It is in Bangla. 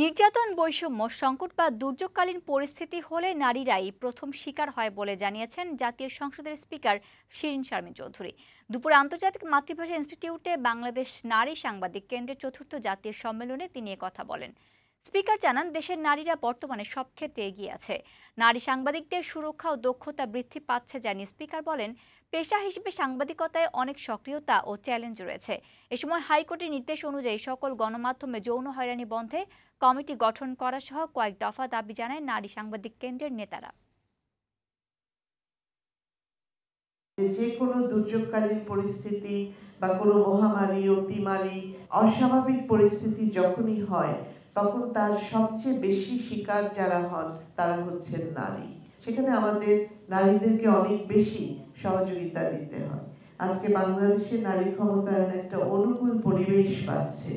নির্যাতন, বৈষম্য, সংকট বা দুর্যোগকালীন পরিস্থিতি হলে নারীরাই প্রথম শিকার হয় বলে জানিয়েছেন জাতীয় সংসদের স্পিকার শিরীন শারমিন চৌধুরী। দুপুরে আন্তর্জাতিক মাতৃভাষা ইনস্টিটিউটে বাংলাদেশ নারী সাংবাদিক কেন্দ্রের চতুর্থ জাতীয় সম্মেলনে তিনি কথা বলেন। স্পিকার জানান, দেশের নারীরা বর্তমানে সব ক্ষেত্রে এগিয়ে আছে। নারী সাংবাদিকদের সুরক্ষা ও দক্ষতা বৃদ্ধি পাচ্ছে জানিয়ে স্পিকার বলেন, পেশা হিসেবে সাংবাদিকতায় অনেক সক্রিয়তা ও চ্যালেঞ্জ রয়েছে। এ সময় হাইকোর্টের নির্দেশ অনুযায়ী সকল গণমাধ্যমে যৌন হয়রানি বন্ধে কমিটি গঠন করা সহ কয়েক দফা দাবি জানায় নারী সাংবাদিক কেন্দ্রের নেতারা। যে কোনো দুর্যোগকালীন পরিস্থিতি বা কোনো মহামারী, অতিমারী, অস্বাভাবিক পরিস্থিতি যখনই হয় তখন তার সবচেয়ে বেশি শিকার যারা হন তারা হচ্ছেন নারী। সেখানে আমাদের নারীদেরকে অনেক বেশি সহযোগিতা দিতে হয়। আজকে বাংলাদেশের নারী ক্ষমতায়ন একটা অনুকূল পরিবেশ পাচ্ছে।